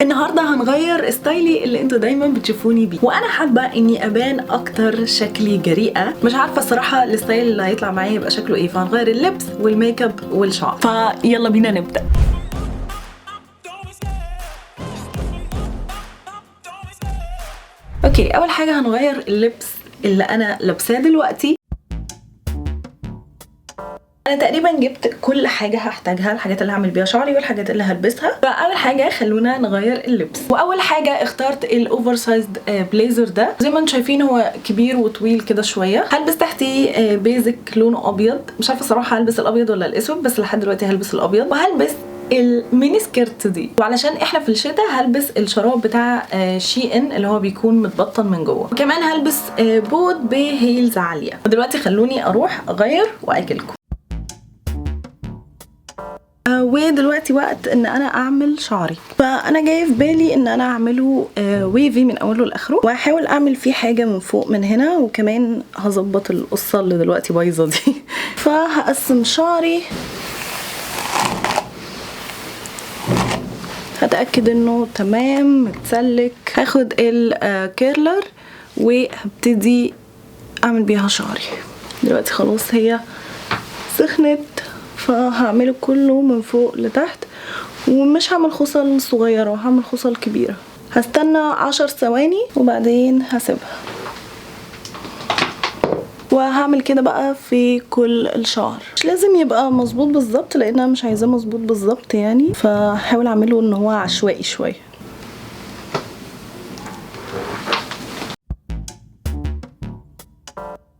النهارده هنغير ستايلي اللي انتوا دايما بتشوفوني بيه، وانا حابه اني ابان اكتر شكلي جريئه. مش عارفه الصراحه الستايل اللي هيطلع معايا يبقى شكله ايه، فهنغير اللبس والميك اب والشعر. فيلا بينا نبدا. اوكي، اول حاجه هنغير اللبس اللي انا لابساه دلوقتي. انا تقريبا جبت كل حاجه هحتاجها، الحاجات اللي هعمل بيها شعري والحاجات اللي هلبسها. فاول حاجه خلونا نغير اللبس، واول حاجه اخترت الاوفر سايزد بليزر ده. زي ما انتم شايفين هو كبير وطويل كده شويه. هلبس تحتيه بيزك لونه ابيض. مش عارفه صراحه هلبس الابيض ولا الاسود، بس لحد دلوقتي هلبس الابيض. وهلبس الميني سكيرت دي، وعلشان احنا في الشتاء هلبس الشراب بتاع شي ان اللي هو بيكون متبطن من جوه. وكمان هلبس بوت بهيلز عاليه. ودلوقتي خلوني اروح اغير واجيلكم. ودلوقتي وقت ان انا اعمل شعري. فانا جايه في بالي ان انا اعمله ويفي من اوله لاخره، وهحاول اعمل فيه حاجه من فوق من هنا، وكمان هظبط القصه اللي دلوقتي بايظه دي. فهقسم شعري، هتاكد انه تمام متسلك. هاخد الكيرلر وهبتدي اعمل بيها شعري. دلوقتي خلاص هي سخنت، فهعمله كله من فوق لتحت، ومش هعمل خصل صغيرة، هعمل خصل كبيرة. هستنى 10 ثواني وبعدين هسيبها. وهعمل كده بقى في كل الشعر. مش لازم يبقى مظبوط بالظبط، لان انا مش عايزاه مظبوط بالظبط يعني، فهحاول اعمله ان هو عشوائي شوية.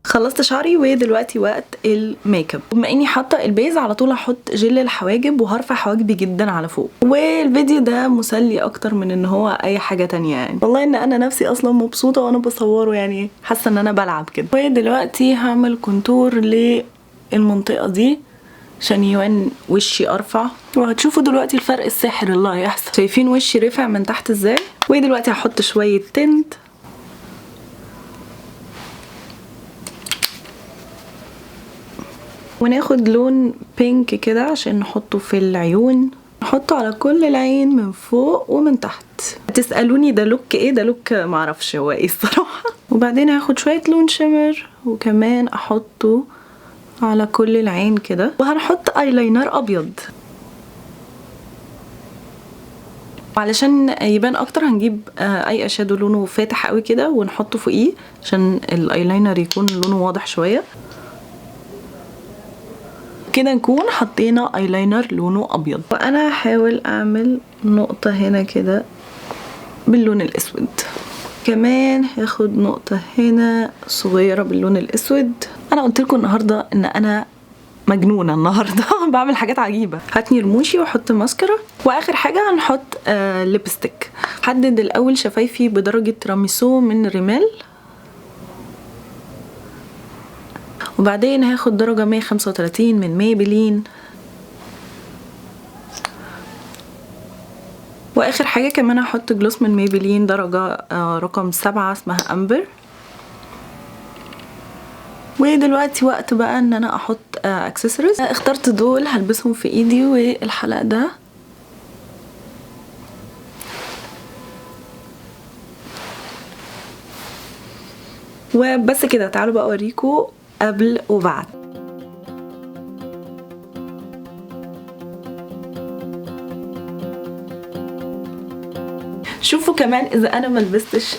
خلصت شعري ودلوقتي وقت الميك اب. بما اني حاطه البيز، على طول هحط جل الحواجب وهرفع حواجبي جدا على فوق. والفيديو ده مسلي اكتر من ان هو اي حاجه تانية يعني. والله ان انا نفسي اصلا مبسوطه وانا بصوره، يعني حاسه ان انا بلعب كده. ودلوقتي هعمل كونتور للمنطقه دي عشان يبان وشي ارفع. وهتشوفوا دلوقتي الفرق الساحر اللي هيحصل. شايفين وشي رفع من تحت ازاي؟ ودلوقتي هحط شويه تنت، وناخد لون بينك كده عشان نحطه في العيون. نحطه على كل العين من فوق ومن تحت. تسألوني ده لوك ايه؟ ده لوك معرفش هو ايه الصراحة. وبعدين هاخد شوية لون شيمر وكمان احطه على كل العين كده. وهنحط ايلاينر ابيض، وعلشان يبان اكتر هنجيب اي اشادو لونه فاتح قوي كده ونحطه فوقيه عشان الايلاينر يكون لونه واضح شوية. كده نكون حطينا ايلاينر لونه ابيض. وانا هحاول اعمل نقطة هنا كده باللون الاسود. كمان هاخد نقطة هنا صغيرة باللون الاسود. انا قلت لكم النهاردة ان انا مجنونة النهاردة. بعمل حاجات عجيبة. هتني رموشي واحط ماسكارا، واخر حاجة هنحط ليبستيك. حدد الاول شفايفي بدرجة تيراميسو من ريمال، وبعدين هاخد درجة 135 من ميبلين، واخر حاجة كمان هحط جلوس من ميبلين درجة رقم 7 اسمها امبر. ودلوقتي وقت بقى ان انا احط اكسسوارز. اخترت دول هلبسهم في ايدي والحلق ده. وبس كده. تعالوا بقى اوريكم قبل وبعد. شوفوا كمان اذا انا ما لبستش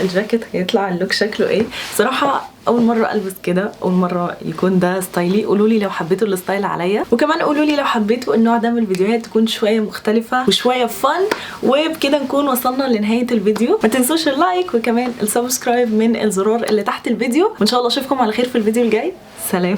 الجاكيت هيطلع اللوك شكله ايه. صراحه اول مره البس كده، اول مره يكون ده ستايلي. قولوا لي لو حبيتوا الستايل عليا، وكمان قولوا لي لو حبيتوا النوع ده من الفيديوهات تكون شويه مختلفه وشويه فن. وبكده نكون وصلنا لنهايه الفيديو. ما تنسوش اللايك وكمان السبسكرايب من الزرار اللي تحت الفيديو، وان شاء الله اشوفكم على خير في الفيديو الجاي. سلام.